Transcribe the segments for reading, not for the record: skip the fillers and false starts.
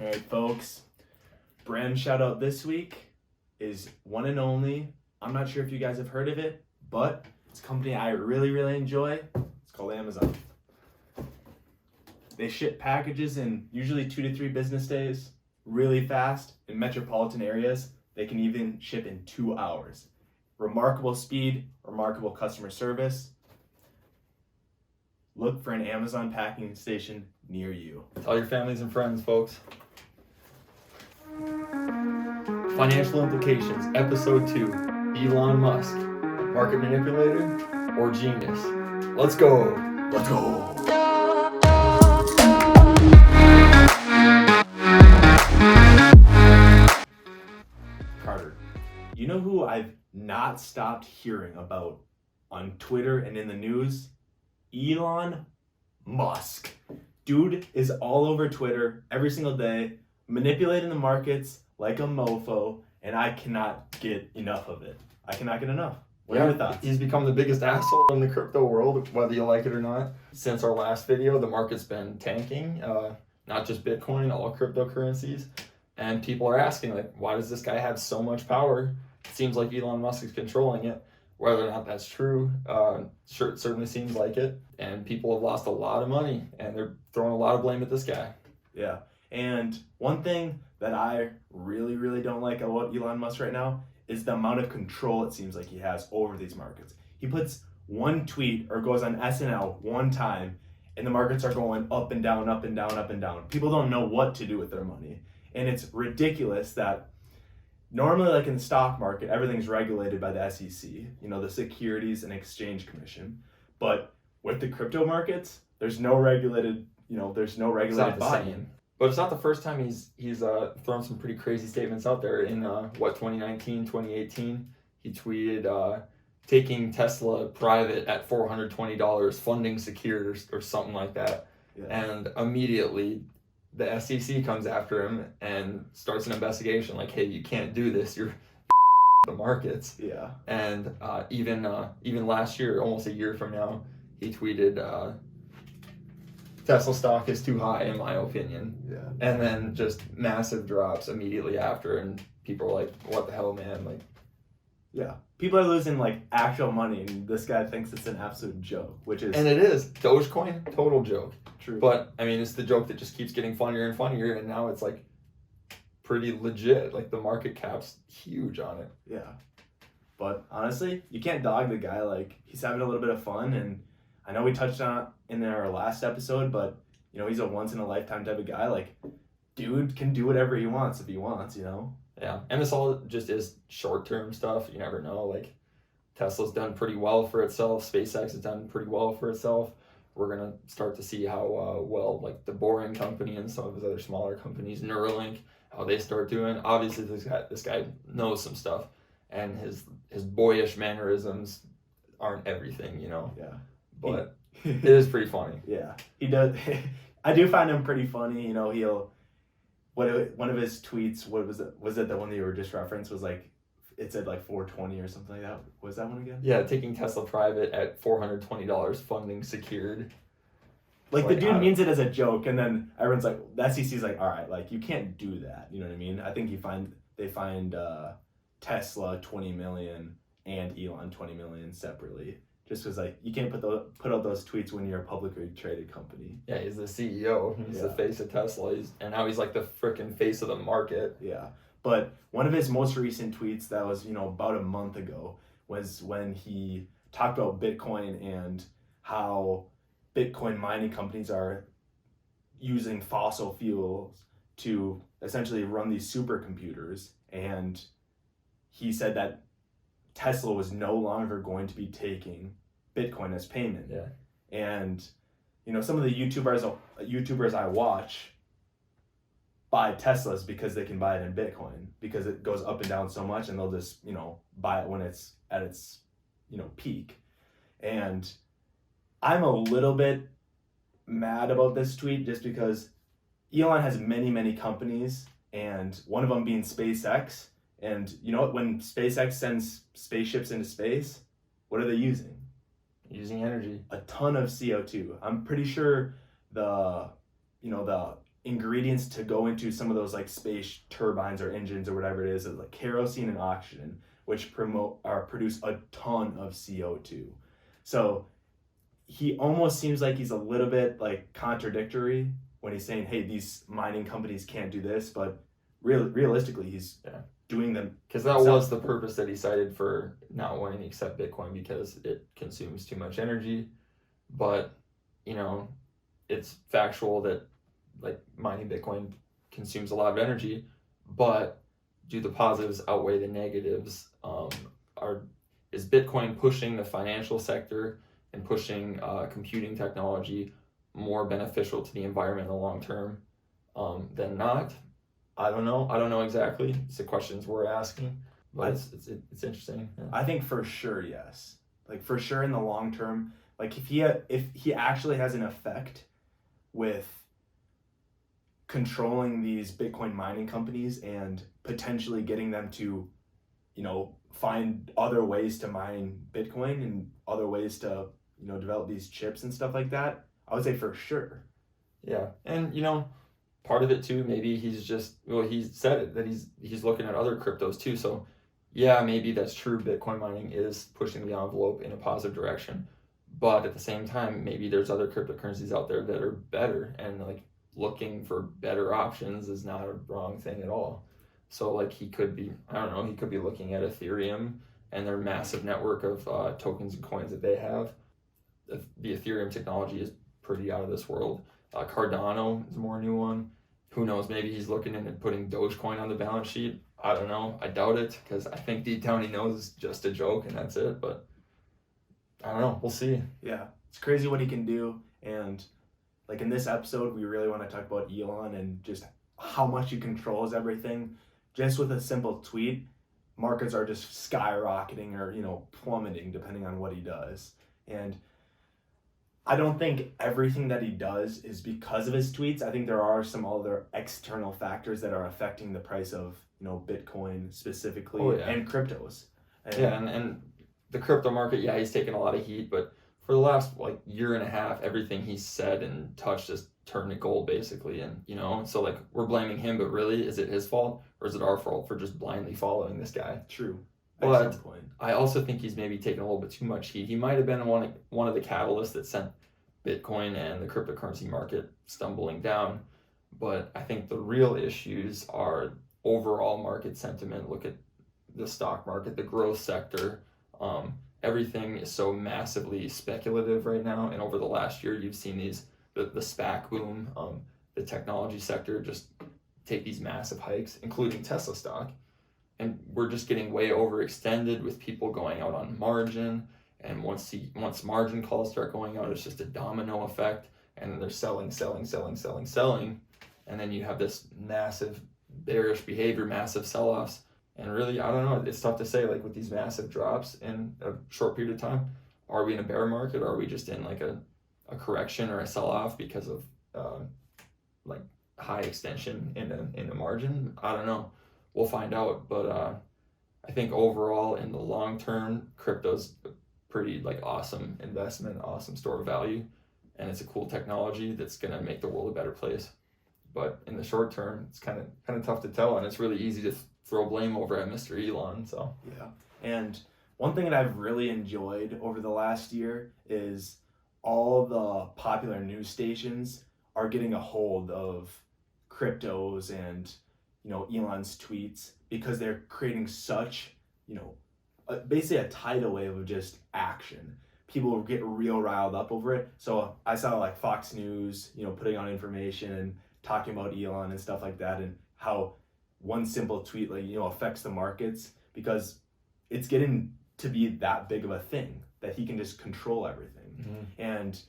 All right, folks. Brand shout out this week is one and only. I'm not sure if you guys have heard of it, but it's a company I really enjoy. It's called Amazon. They ship packages in usually 2 to 3 business days, really fast. In metropolitan areas, they can even ship in 2 hours. Remarkable speed, remarkable customer service. Look for an Amazon packing station near you. Tell your families and friends, folks. Financial implications, episode 2. Elon Musk, market manipulator or genius? Let's go. Let's go. Carter, you know who I've not stopped hearing about on Twitter and in the news? Elon Musk. Dude is all over Twitter every single day, manipulating the markets like a mofo, and I cannot get enough of it. I cannot get enough. What are your thoughts? He's become the biggest asshole in the crypto world, whether you like it or not. Since our last video, the market's been tanking, not just Bitcoin, all cryptocurrencies. And people are asking, like, why does this guy have so much power? It seems like Elon Musk is controlling it. Whether or not that's true, sure, it certainly seems like it. And people have lost a lot of money, and they're throwing a lot of blame at this guy. Yeah. And one thing that I really don't like about Elon Musk right now is the amount of control it seems like he has over these markets. He puts one tweet or goes on SNL one time, and the markets are going up and down, up and down, up and down. People don't know what to do with their money. And it's ridiculous that normally, like in the stock market, everything's regulated by the SEC, the Securities and Exchange Commission. But with the crypto markets, there's no regulated body. But it's not the first time he's thrown some pretty crazy statements out there. In 2019, 2018, he tweeted taking Tesla private at $420, funding secured or something like that. Yeah. And immediately the SEC comes after him and starts an investigation like, hey, you can't do this. You're the markets. Yeah. And even last year, almost a year from now, he tweeted Tesla stock is too high, in my opinion. Yeah. And then just massive drops immediately after, and people are like, what the hell, man? Like, yeah. People are losing like actual money, and this guy thinks it's an absolute joke, And it is. Dogecoin, total joke. True. But I mean, it's the joke that just keeps getting funnier and funnier, and now it's like pretty legit. Like the market cap's huge on it. Yeah. But honestly, you can't dog the guy. Like, he's having a little bit of fun, and I know we touched on it in our last episode, but he's a once in a lifetime type of guy. Like, dude can do whatever he wants if he wants, Yeah, and this all just is short-term stuff. You never know. Like, Tesla's done pretty well for itself. SpaceX has done pretty well for itself. We're going to start to see how well, like, the Boring Company and some of his other smaller companies, Neuralink, how they start doing. Obviously, this guy knows some stuff, and his boyish mannerisms aren't everything, Yeah. But it is pretty funny. Yeah, he does. I do find him pretty funny. He'll... one of his tweets, what was it? Was it the one that you were just referenced? Was like, it said like 420 or something like that. Was that one again? Yeah, taking Tesla private at $420, funding secured. Like the dude means it as a joke, and then everyone's like, the SEC's like, all right, like you can't do that. You know what I mean? I think they find Tesla 20 million and Elon 20 million separately. Just because, like, you can't put out those tweets when you're a publicly traded company. Yeah, he's the CEO. He's the face of Tesla. And now he's like the freaking face of the market. Yeah. But one of his most recent tweets that was, about a month ago was when he talked about Bitcoin and how Bitcoin mining companies are using fossil fuels to essentially run these supercomputers. And he said that Tesla was no longer going to be taking Bitcoin as payment. Yeah. And, some of the YouTubers I watch buy Teslas because they can buy it in Bitcoin because it goes up and down so much, and they'll just, buy it when it's at its, peak. And I'm a little bit mad about this tweet just because Elon has many companies, and one of them being SpaceX. And you know what? When SpaceX sends spaceships into space, what are they using? Using energy. A ton of CO2. I'm pretty sure the ingredients to go into some of those like space turbines or engines or whatever it is like kerosene and oxygen, which produce a ton of CO2. So he almost seems like he's a little bit like contradictory when he's saying, hey, these mining companies can't do this, but realistically he's doing them. Because that was the purpose that he cited for not wanting to accept Bitcoin, because it consumes too much energy. But, you know, it's factual that like mining Bitcoin consumes a lot of energy, but do the positives outweigh the negatives? Is Bitcoin pushing the financial sector and pushing computing technology more beneficial to the environment in the long term than not? I don't know exactly. It's the questions we're asking, but it's interesting. Yeah. I think for sure, yes. Like for sure in the long term, like if he actually has an effect with controlling these Bitcoin mining companies and potentially getting them to, you know, find other ways to mine Bitcoin and other ways to, you know, develop these chips and stuff like that, I would say for sure. Yeah. And, you know, part of it too, maybe he's just, well, he said it, that he's looking at other cryptos too. So yeah, maybe that's true. Bitcoin mining is pushing the envelope in a positive direction. But at the same time, maybe there's other cryptocurrencies out there that are better, and like looking for better options is not a wrong thing at all. So like he could be, I don't know, he could be looking at Ethereum and their massive network of tokens and coins that they have. The Ethereum technology is pretty out of this world. Cardano is a more new one. Who knows? Maybe he's looking into putting Dogecoin on the balance sheet. I don't know. I doubt it, because I think deep down he knows it's just a joke and that's it. But I don't know. We'll see. Yeah, it's crazy what he can do. And like in this episode, we really want to talk about Elon and just how much he controls everything. Just with a simple tweet, markets are just skyrocketing or, you know, plummeting depending on what he does. And I don't think everything that he does is because of his tweets. I think there are some other external factors that are affecting the price of, you know, Bitcoin specifically and cryptos. And the crypto market, he's taken a lot of heat, but for the last like year and a half, everything he's said and touched has turned to gold basically. And, you know, so like we're blaming him, but really, is it his fault or is it our fault for just blindly following this guy? True. But I also think he's maybe taken a little bit too much heat. He might have been one of the catalysts that sent Bitcoin and the cryptocurrency market stumbling down. But I think the real issues are overall market sentiment. Look at the stock market, the growth sector. Everything is so massively speculative right now. And over the last year, you've seen the SPAC boom, the technology sector just take these massive hikes, including Tesla stock. And we're just getting way overextended with people going out on margin. And once margin calls start going out, it's just a domino effect. And they're selling. And then you have this massive bearish behavior, massive sell-offs. And really, I don't know, it's tough to say, like with these massive drops in a short period of time, are we in a bear market, or are we just in like a correction or a sell-off because of like high extension in the margin? I don't know. We'll find out. But I think overall in the long term, crypto's a pretty like awesome investment, awesome store of value, and it's a cool technology that's gonna make the world a better place. But in the short term, it's kind of tough to tell, and it's really easy to throw blame over at Mr. Elon. So yeah. And one thing that I've really enjoyed over the last year is all the popular news stations are getting a hold of cryptos and, you know, Elon's tweets, because they're creating such, you know, basically a tidal wave of just action. People get real riled up over it. So I saw like Fox News, you know, putting on information and talking about Elon and stuff like that, and how one simple tweet, like, you know, affects the markets, because it's getting to be that big of a thing that he can just control everything. Mm-hmm. And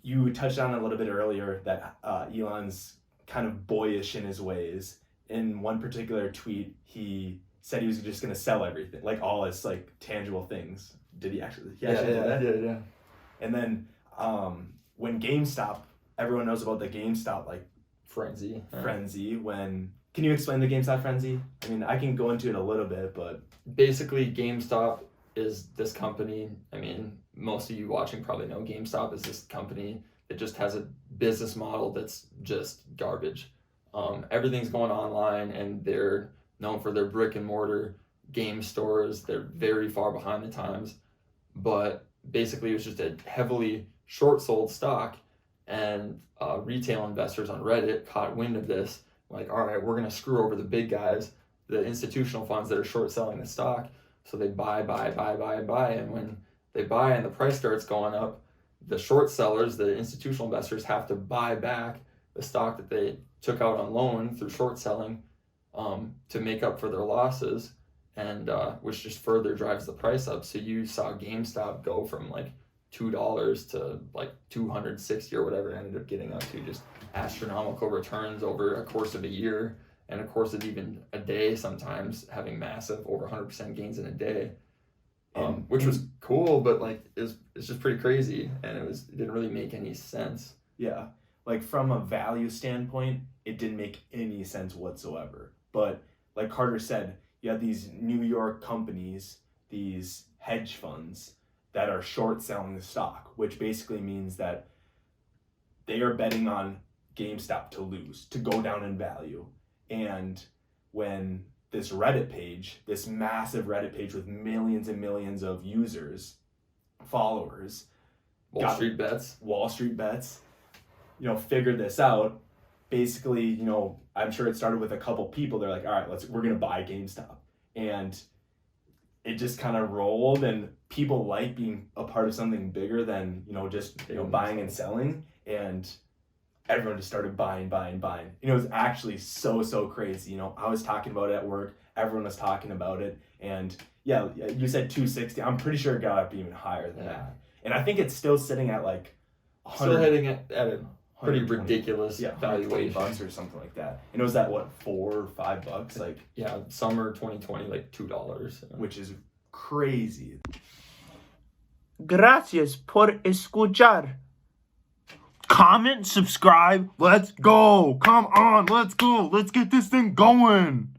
you touched on a little bit earlier that Elon's kind of boyish in his ways. In one particular tweet, he said he was just going to sell everything, like all his like tangible things. Did he actually? He actually did that? Yeah. And then when GameStop, everyone knows about the GameStop like frenzy. Can you explain the GameStop frenzy? I mean, I can go into it a little bit, but basically GameStop is this company. I mean, most of you watching probably know GameStop is this company it just has a business model that's just garbage. Everything's going online, and they're known for their brick and mortar game stores. They're very far behind the times, but basically it was just a heavily short sold stock, and retail investors on Reddit caught wind of this, like, all right, we're going to screw over the big guys, the institutional funds that are short selling the stock. So they buy, and when they buy and the price starts going up, the short sellers, the institutional investors, have to buy back the stock that they took out on loan through short selling, to make up for their losses, and which just further drives the price up. So you saw GameStop go from like $2 to like 260 or whatever it ended up getting up to, just astronomical returns over a course of a year, and a course of even a day, sometimes having massive over 100% gains in a day, which was cool, but like it's just pretty crazy, and it didn't really make any sense. Yeah, like from a value standpoint, it didn't make any sense whatsoever. But like Carter said, you have these New York companies, these hedge funds that are short selling the stock, which basically means that they are betting on GameStop to lose, to go down in value. And when this Reddit page, this massive Reddit page with millions and millions of users, followers, Wall Street Bets, figured this out. Basically, I'm sure it started with a couple people. They're like, all right, we're going to buy GameStop. And it just kind of rolled, and people like being a part of something bigger than, just buying and selling. And everyone just started buying. It was actually so crazy. I was talking about it at work. Everyone was talking about it. And yeah, you said 260. I'm pretty sure it got up even higher than that. And I think it's still sitting at like still heading at a pretty ridiculous valuation $120 or something like that. And it was at what, $4 or $5? Like, yeah, summer 2020, like $2, which is crazy. Gracias por escuchar. Comment, subscribe. Let's go. Come on, let's go. Let's get this thing going.